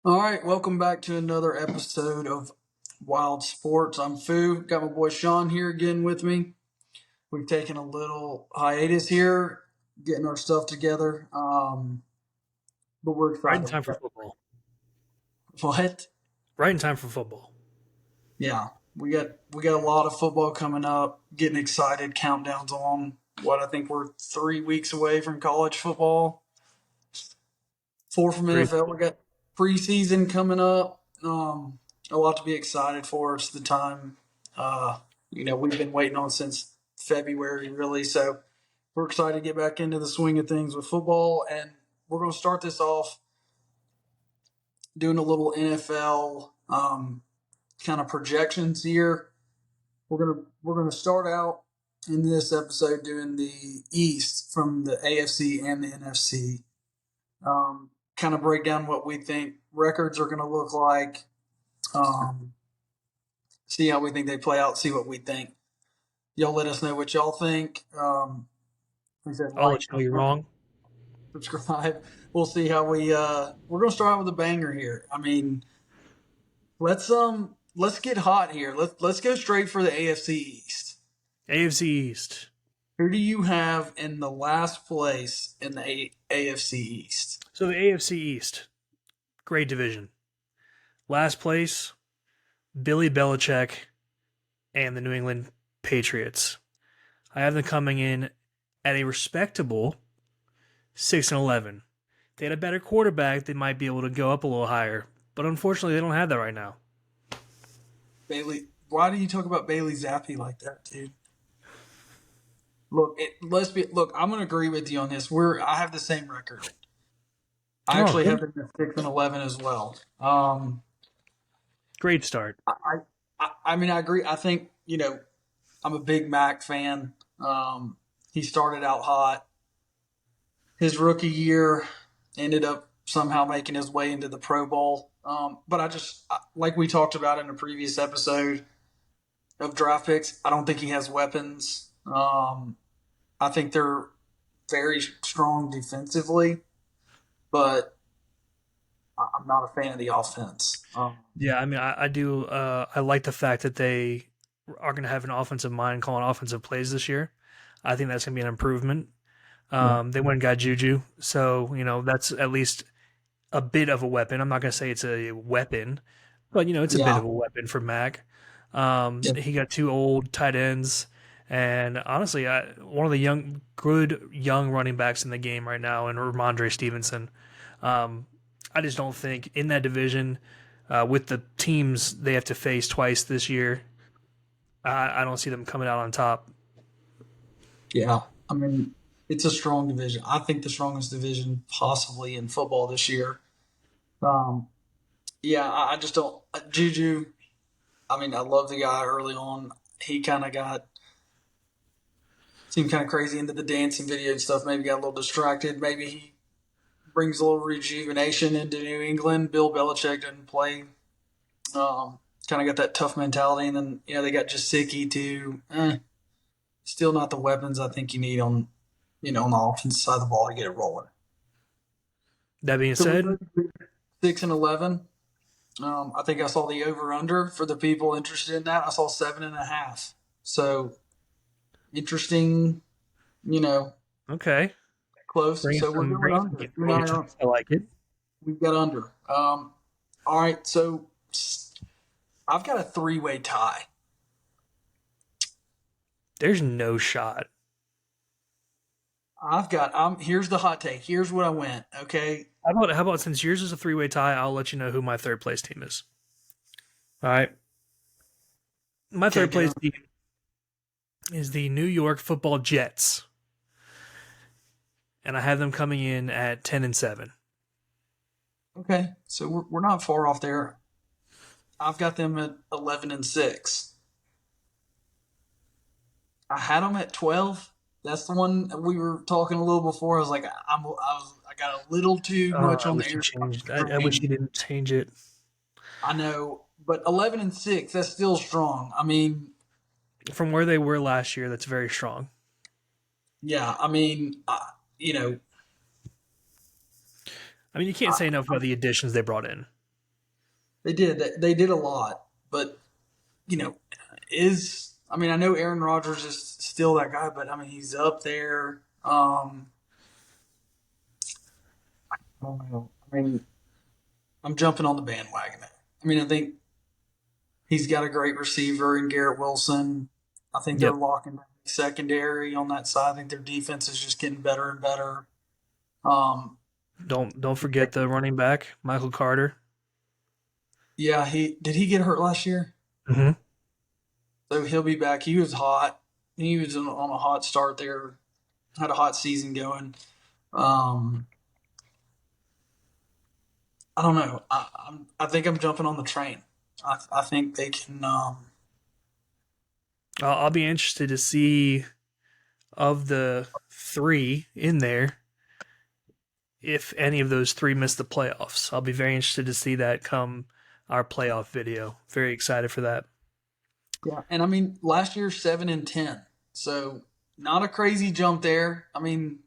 All right, welcome back to another episode of Wild Sports. I'm Fu. Got my boy Sean here again with me. We've taken a little hiatus here, getting our stuff together. But we're Right in excited. time for football. What? Right in time for football. Yeah, we got a lot of football coming up. Getting excited. Countdowns on. What I think we're 3 weeks away from college football. 4 from Crazy. NFL. We got preseason coming up. A lot to be excited for. It's the time, we've been waiting on since February, really. So we're excited to get back into the swing of things with football, and we're going to start this off doing a little NFL kind of projections here. We're gonna start out in this episode doing the East from the AFC and the NFC. Kind of break down what we think records are going to look like. Um, see how we think they play out. See what we think. Y'all let us know what y'all think. Like I said, I'll let you know you're wrong. subscribe. We'll see how we're going to start out with a banger here. I mean, let's get hot here. Let's go straight for the AFC East. AFC East. Who do you have in the last place in the AFC East? So the AFC East, great division. Last place, Billy Belichick and the New England Patriots. I have them coming in at a respectable 6-11. If they had a better quarterback, they might be able to go up a little higher. But unfortunately, they don't have that right now. Bailey, why do you talk about Bailey Zappi like that, dude? Look. I'm going to agree with you on this. I have the same record. I actually have them at 6-11 as well. Great start. I mean, I agree. I think I'm a big Mac fan. He started out hot. His rookie year ended up somehow making his way into the Pro Bowl. But like we talked about in a previous episode of draft picks, I don't think he has weapons. I think they're very strong defensively, but I'm not a fan of the offense. Yeah, I mean, I do. I like the fact that they are going to have an offensive mind calling offensive plays this year. I think that's going to be an improvement. They went and got Juju, so that's at least a bit of a weapon. I'm not going to say it's a weapon, but it's a bit of a weapon for Mac. He got two old tight ends, and honestly, one of the good young running backs in the game right now, and Ramondre Stevenson. I just don't think in that division, with the teams they have to face twice this year, I don't see them coming out on top. Yeah, I mean, it's a strong division. I think the strongest division possibly in football this year. Yeah, I just don't. Juju, I mean, I love the guy early on. He seemed kind of crazy into the dancing video and stuff. Maybe got a little distracted. Maybe he brings a little rejuvenation into New England. Bill Belichick didn't play. Kind of got that tough mentality, and then they got Jasicki too. Still not the weapons I think you need on on the offensive side of the ball to get it rolling. That being said, 6-11. I think I saw the over under for the people interested in that. I saw 7.5. So interesting. Okay. Close. So we're going under. I like it. We've got under. All right. So I've got a 3-way tie. There's no shot. Here's the hot take. Here's what I went. Okay. How about since yours is a 3-way tie, I'll let you know who my third place team is. All right. My third place team is the New York Football Jets. And I have them coming in at 10-7. Okay. So we're not far off there. I've got them at 11-6. I had them at 12. That's the one we were talking a little before. I was like, I got a little too much on the air. I wish you didn't change it. I know, but 11-6, that's still strong. I mean, from where they were last year, that's very strong. Yeah, I mean, I mean, you can't say enough about the additions they brought in. They did. They did a lot, but you know, I know Aaron Rodgers is still that guy, but I mean, he's up there. I don't know. I mean, I'm jumping on the bandwagon. I mean, I think he's got a great receiver in Garrett Wilson. I think they're Yep. locking down the secondary on that side. I think their defense is just getting better and better. Um, Don't forget the running back, Michael Carter. yeah, he did he get hurt last year? Mm-hmm. So he'll be back. He was hot. He was on a hot start there. Had a hot season going. Um, I don't know. I think I'm jumping on the train. I think they can. I'll be interested to see of the three in there if any of those three miss the playoffs. I'll be very interested to see that come our playoff video. Very excited for that. Yeah, and I mean last year 7-10, so not a crazy jump there. I mean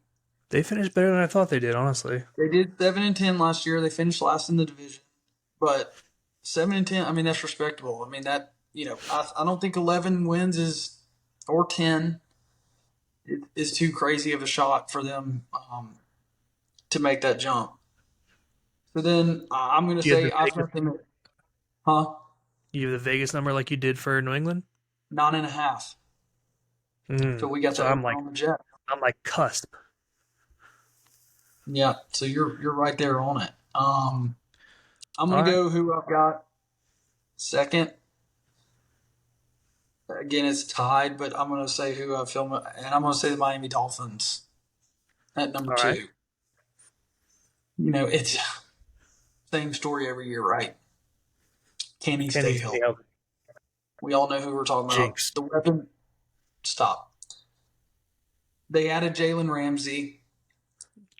They finished better than I thought they did, honestly. they did 7-10 last year. They finished last in the division, but 7-10. I mean that's respectable. I mean that I don't think 11 wins is or 10 is too crazy of a shot for them to make that jump. So then I'm going to Do you have say the I've Vegas, got them at, huh? you have the Vegas number like you did for New England? 9.5. So we got So the over on the Jet. I'm like cusp. Yeah, so you're right there on it. I'm All gonna right. go who I've got second. Again, it's tied, but I'm gonna say who I feel, and I'm gonna say the Miami Dolphins at number All right. two. It's same story every year, right? Can he Can he stay stay healthy? healthy? We all know who we're talking about. Jinx. The weapon. Stop. They added Jalen Ramsey.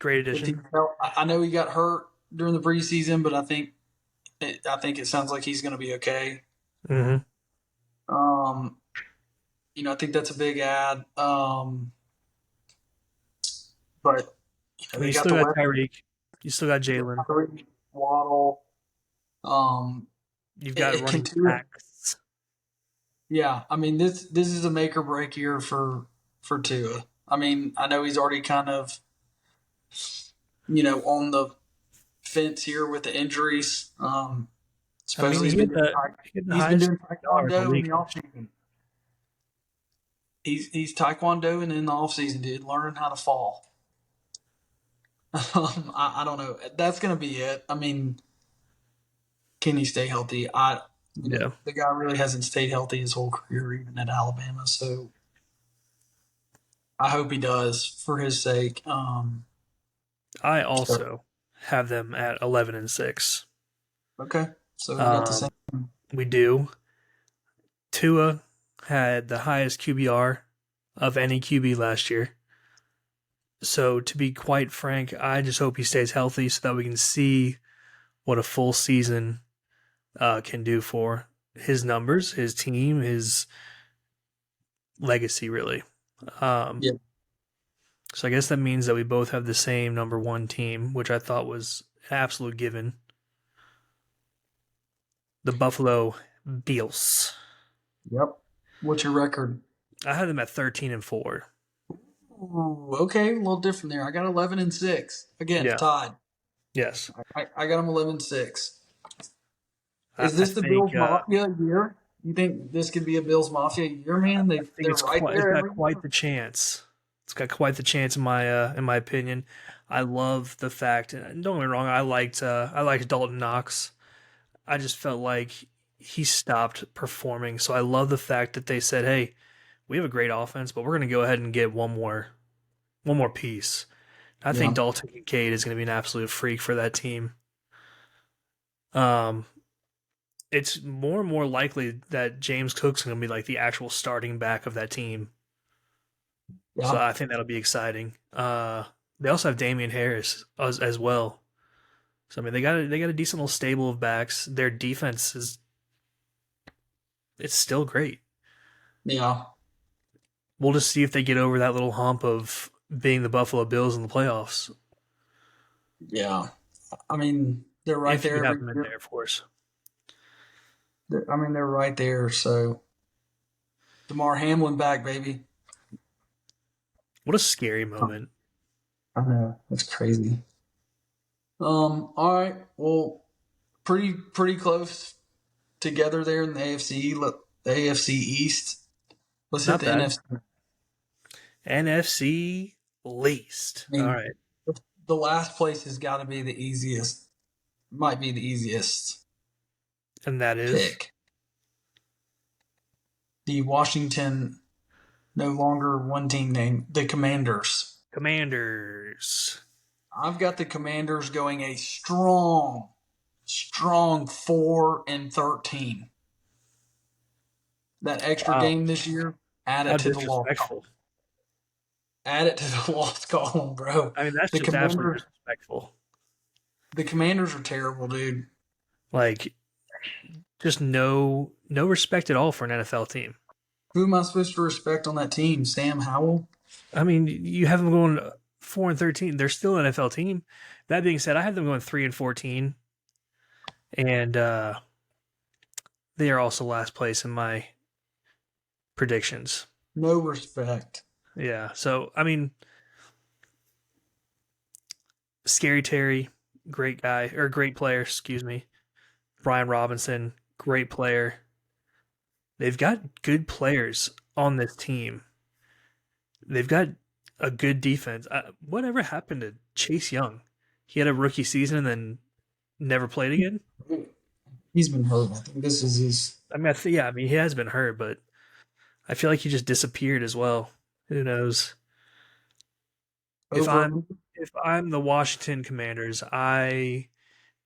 Great If he, addition. I know he got hurt during the preseason, but I think it sounds like he's going to be okay. Mm-hmm. Um, I think that's a big ad. But I mean, they you got still the got weapon. Tyreek. You still got Jalen. Kyrie, Waddle. Um, You've got it can running too. backs. Yeah, I mean this is a make or break year for Tua. I mean, I know he's already kind of on the fence here with the injuries. I mean, Supposedly he had the he's been highest doing PR in the taekwondo in league the last offseason. He's taekwondo and in the offseason, dude, learning how to fall. I don't know. That's gonna be it. I mean, can he stay healthy? year. Yeah. The guy really hasn't stayed healthy his whole career, even at Alabama. So I hope he does for his sake. I So, also have them at 11-6. okay, so we got the same. Um, we do. Tua had the highest QBR of any QB last year. So to be quite frank, I just hope he stays healthy so that we can see what a full season can do for his numbers, his team, his legacy, really. Yeah, So I guess that means that we both have the same number one team, which I thought was an absolute given. The Buffalo Bills. yep. What's your record? I had them at 13-4. Ooh, okay, a little different there. I got 11-6. Again, Yeah. tied. Yes. I got them 11-6. I, Is I this the think Bills Mafia year? You think this could be a Bills Mafia year, man? I think They're right it's there got every quite year. the chance. It's got quite the chance in my opinion. I love the fact, and don't get me wrong, I liked Dalton Knox. I just felt like he stopped performing. So I love the fact that they said, "Hey, we have a great offense, but we're going to go ahead and get one more piece." I think Yeah, Dalton Kincaid is going to be an absolute freak for that team. Um, it's more and more likely that James Cook's going to be like the actual starting back of that team. So yeah, I think that'll be exciting. They also have Damian Harris as well. So I mean, they got a decent little stable of backs. Their defense is it's still great. yeah, We'll just see if they get over that little hump of being the Buffalo Bills in the playoffs. yeah. I mean, they're right If you there have every them in year. there, of course. I mean, they're right there. So Damar Hamlin back, baby. What a scary Oh, moment. I know that's crazy. All right. Well, pretty close together there in the AFC. Look, the AFC East. Let's hit Not the bad. NFC. NFC least. I All mean, right. the last place has got to be the easiest. Might be the easiest And that is pick. The Washington, no longer one team name, the Commanders. Commanders. I've got the Commanders going a strong 4-13. That extra Wow. game this year, add How it to the loss column. disrespectful. Add it to the loss column, bro. I mean, that's The just absolutely Commanders, disrespectful. the Commanders are terrible, dude. Like, just no respect at all for an NFL team. Who am I supposed to respect on that team? Sam Howell? I mean, you have them going 4-13. They're still an NFL team. That being said, I have them going 3-14, and they are also last place in my predictions. No respect. Yeah. So I mean, Scary Terry, great guy or great player. Excuse me. Brian Robinson, great player. They've got good players on this team. They've got a good defense. Whatever happened to Chase Young? He had a rookie season and then never played again. He's been hurt. I think this is his I mean, yeah, I mean he has been hurt, but I feel like he just disappeared as well. Who knows? If over. I'm if I'm the Washington Commanders, I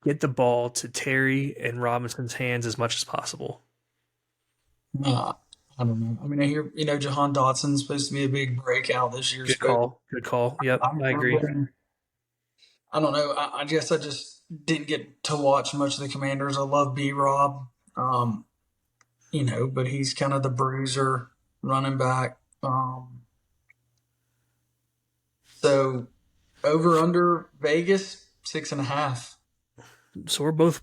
get the ball to Terry and Robinson's hands as much as possible. Uh, I don't know. I mean, I hear Jahan Dotson's supposed to be a big breakout this year. Good Spoke. call. Good call. Yep, I'm I agree. I don't know. I guess I just didn't get to watch much of the Commanders. I love B Rob, but he's kind of the bruiser running back. So over under Vegas 6.5. So we're both.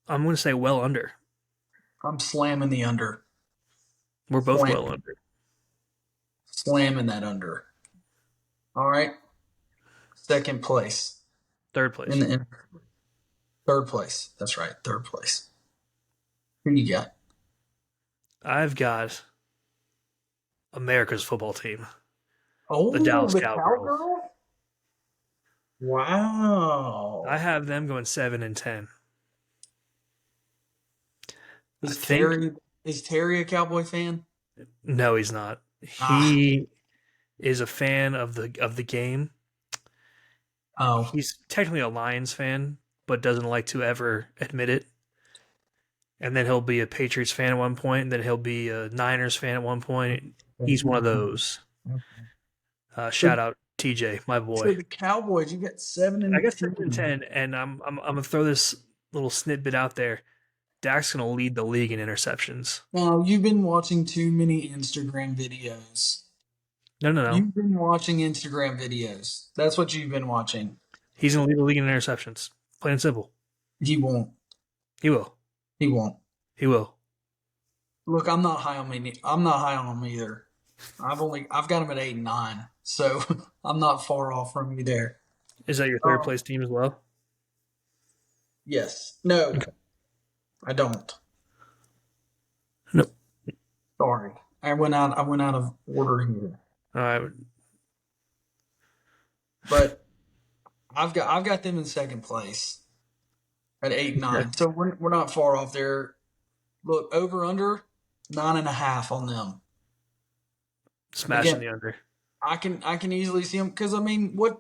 I'm going to say well under. I'm slamming the under. We're both Slam, well under. slamming that under. All right. Second place Third in place. the third place. That's right. Third place. Who you got? I've got America's football team, the Oh, Dallas the Cowgirls. cowgirl. Wow. I have them going 7-10. I Is think Terry is Terry a Cowboy fan? no, he's not. Ah, He is a fan of the game. oh, He's technically a Lions fan, but doesn't like to ever admit it. And then he'll be a Patriots fan at one point, and then he'll be a Niners fan at one point. He's one of those. so, Shout out TJ, my so boy. the Cowboys, you got seven I and got 7 ten. 10, and I'm gonna throw this little snippet out there. Dak's gonna lead the league in interceptions. Now you've been watching too many Instagram videos. No. You've been watching Instagram videos. That's what you've been watching. He's gonna lead the league in interceptions. Plain and simple. He won't. He will. He won't. He will. Look, I'm not high on me. I'm not high on him either. I've got him at 8 and 9, so I'm not far off from you there. Is that your third Um, place team as well? yes. No, Okay. I don't. Nope. Sorry. I went out of order here. All right. But I've got them in second place at 8 and 9. So we're not far off there. Look, over under 9.5 on them. Smashing Again, the under. I can easily see them because I mean what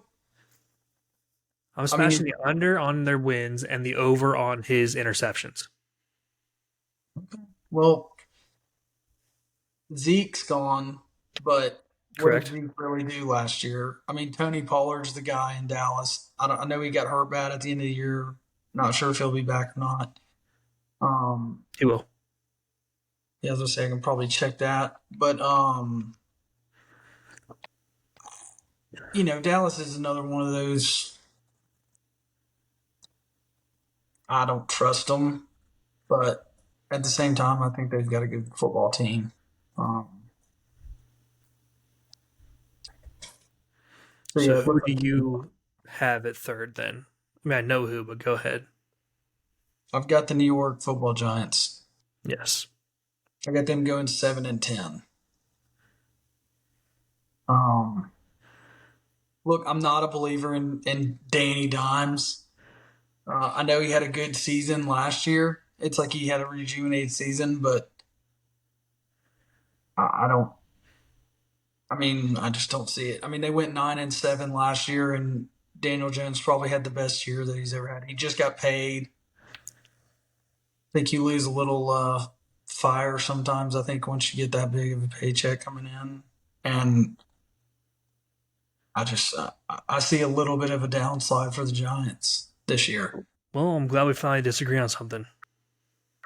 I'm I smashing mean. the under on their wins and the over on his interceptions. Well, Zeke's gone, but what did Correct. Zeke really do last year? I mean, Tony Pollard's the guy in Dallas. I know he got hurt bad at the end of the year. Not sure if he'll be back or not. He will. Yeah, as I say, I can probably check that. But Dallas is another one of those. I don't trust them, but at the same time, I think they've got a good football team. Um, so So yeah, it who looks do like you have at third then? I mean, I know who, but go ahead. I've got the New York Football Giants. Yes. I got them going 7-10. Um, Look, I'm not a believer in Danny Dimes. I know he had a good season last year. It's like he had a rejuvenated season, but I don't. I mean, I just don't see it. I mean, they went 9-7 last year, and Daniel Jones probably had the best year that he's ever had. He just got paid. I think you lose a little fire sometimes. I think once you get that big of a paycheck coming in, and I see a little bit of a downside for the Giants this year. Well, I'm glad we finally disagree on something.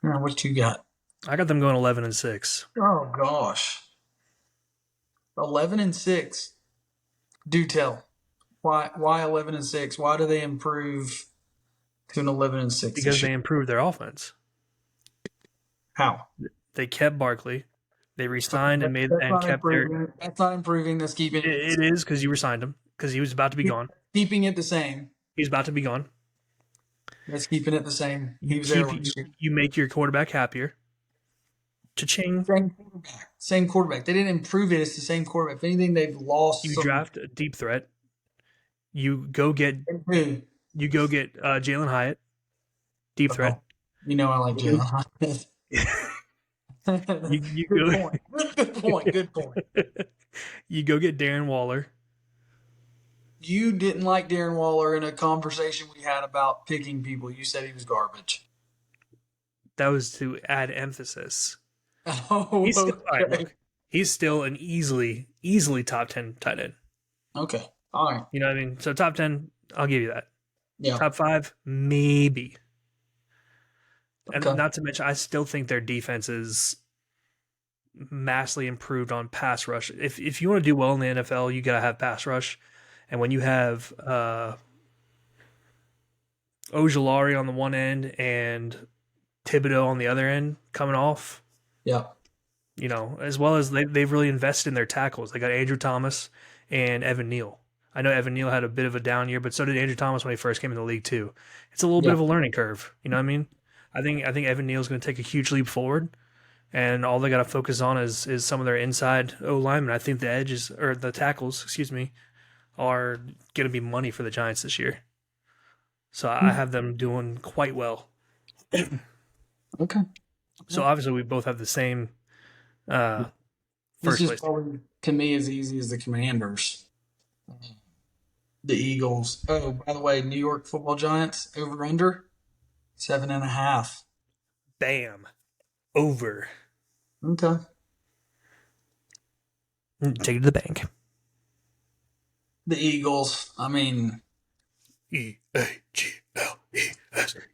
What you got? I got them going 11-6 Oh gosh, 11-6. Do tell. Why 11-6? Why do they improve to an 11-6 because this year? they improved their offense. How? They kept Barkley. They So re-signed and made that's and not kept their. improving. That's not improving. That's keeping it It is because you re-signed him because he was about to be gone. keeping it the same. He's about to be gone. That's keeping it the same. He You was there keep last year. you make your quarterback happier. Cha-ching. Same quarterback. Same quarterback. They didn't improve it. It's the same quarterback. If anything, they've lost You some. draft a deep threat. You go get Who? Jalen Hyatt, deep threat. Oh, I like You Jalen Hurts. you Good go point. Good point. Good point. you go get Darren Waller. You didn't like Darren Waller in a conversation we had about picking people. You said he was garbage. That was to add emphasis. Oh, He's still all right. okay. Look, he's still an easily top 10 tight end. Okay. All right. You know what I mean? So top 10, I'll give you that. Yeah. Top 5, maybe. And Okay. not to mention, I still think their defense is massively improved on pass rush. If you want to do well in the NFL, you gotta have pass rush. And when you have Ojulari on the one end and Thibodeau on the other end coming off, Yeah. as well as they've really invested in their tackles. They got Andrew Thomas and Evan Neal. I know Evan Neal had a bit of a down year, but so did Andrew Thomas when he first came in the league too. It's a little bit Yeah. of a learning curve. You know what I mean? I think Evan Neal's going to take a huge leap forward, and all they got to focus on is some of their inside O linemen. I think the edges or the tackles, excuse me, are going to be money for the Giants this year. So I have them doing quite well. Okay. So obviously we both have the same uh, This first is place. probably to me as easy as the Commanders, the Eagles. Oh, by the way, New York Football Giants over under 7.5. Bam, over. Okay. Take it to the bank. The Eagles. I mean, Eagles.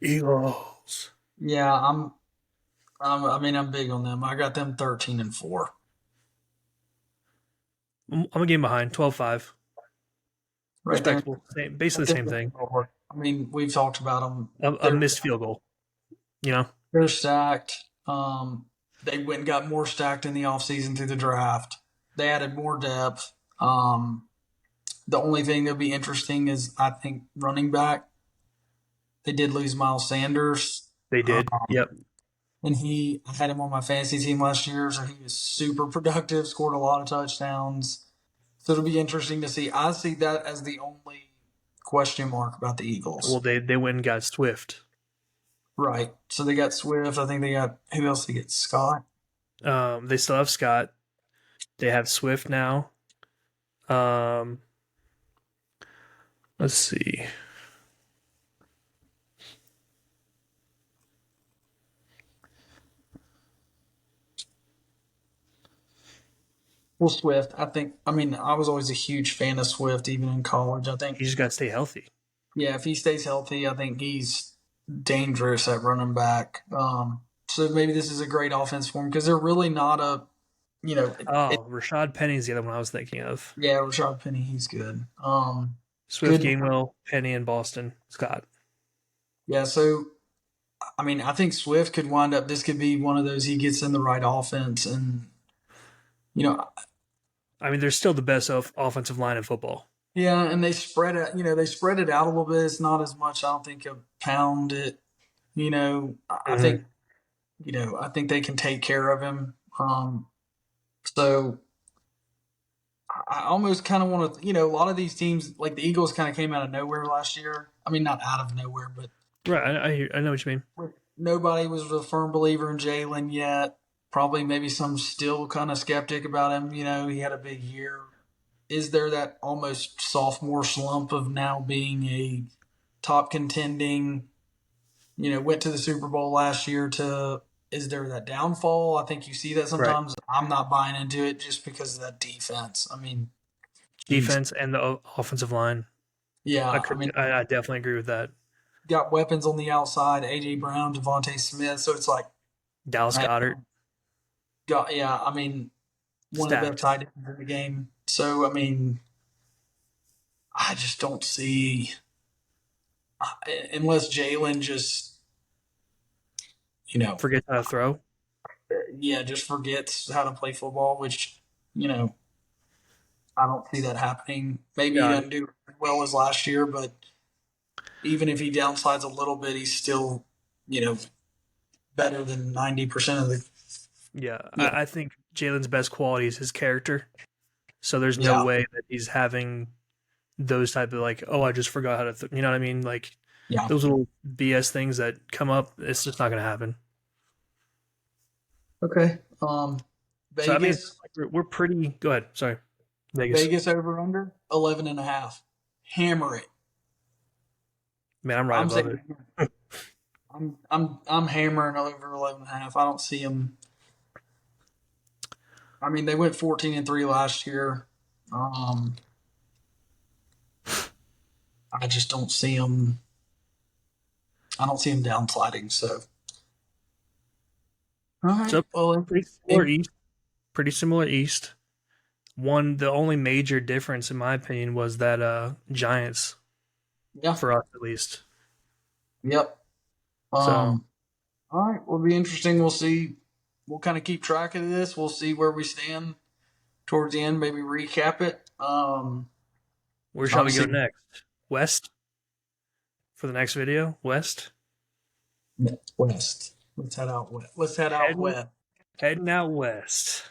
Eagles. yeah, I'm big on them. I got them 13-4. I'm a game behind, 12-5. Right there. Respectable. Basically Right the there. same thing. I mean, we've talked about them. A missed field goal. They're stacked. They went and got more stacked in the offseason through the draft. They added more depth. The only thing that'll be interesting is I think running back. They did lose Miles Sanders, They did. Yep. and I had him on my fantasy team last year, so he was super productive, scored a lot of touchdowns. So it'll be interesting to see. I see that as the only question mark about the Well, Eagles. they went and got Swift. Right. So they got Swift. I think they got who else? They get Scott. They still have Scott. They have Swift now. Um, let's see. Well, Swift. I think. I mean, I was always a huge fan of Swift, even in college. I think. You just got to stay healthy. Yeah, if he stays healthy, I think he's dangerous at running back. So maybe this is a great offense for him because they're really not a. Oh, Rashad Penny's the other one I was thinking of. Yeah, Rashad Penny, he's good. Swift, Good. Gainwell, Penny, and Boston Scott. Yeah, so I mean, I think Swift could wind up. This could be one of those he gets in the right offense, and you know, I mean, they're still the best offensive line in football. yeah, and they spread it. They spread it out a little bit. It's not as much. I don't think a pound it. I Hmm. think I think they can take care of him. So I almost kind of want to. A lot of these teams, like the Eagles, kind of came out of nowhere last year. I mean, not out of nowhere, but Right. I know what you mean. nobody was a firm believer in Jalen yet. Probably maybe some still kind of skeptic about him. He had a big year. Is there that almost sophomore slump of now being a top contending, went to the Super Bowl last year to is there that downfall? I think you see that Right. sometimes. I'm not buying into it just because of that defense. I mean, geez. Defense and the offensive line. Yeah, I mean, I definitely agree with that. got weapons on the outside, AJ Brown, Devontae Smith. So it's like, Dallas man, Goddard yeah, I mean, one of the best stacked. tight ends in the game. So I mean, I just don't see unless Jalen just, you know, Forget how to throw. yeah, just forgets how to play football, which, you know, I don't see that happening. Maybe he Yeah. doesn't do as well as last year, but even if he downsides a little bit, he's still, you know, better than 90% of the, Yeah. you know, I think Jalen's best quality is his character. So there's no yeah, way that he's having those type of like, oh, I just forgot how to, you know what I mean? Like yeah. those little BS things that come up. It's just not going to happen. Okay. So I mean, it Vegas, sounds like we're pretty. Go ahead. Sorry, Vegas. Vegas over under 11 and a half. Hammer it. Man, I'm right I'm above saying it. I'm hammering over 11 and a half. I don't see them. I mean, they went 14-3 last year. Um, I just don't see them. I don't see them downsliding. So, all right. So Well, pretty similar and East. Pretty similar East. The only major difference, in my opinion, was that Giants yeah, for us at least. yep. So All right. Will be interesting. We'll see. We'll kind of keep track of this. We'll see where we stand towards the end. Maybe recap it. where shall we go Obviously, next? West for the next video. West. west. Let's head out west. Let's head out Heading west. heading out west.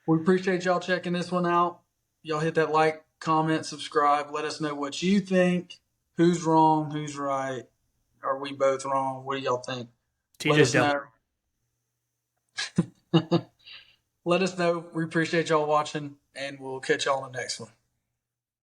We appreciate y'all checking this one out. Y'all hit that like, comment, subscribe. Let us know what you think. Who's wrong? Who's right? Are we both wrong? What do y'all think? Let TJ's us definitely. know. Let us know. We appreciate y'all watching, and we'll catch y'all on the next one.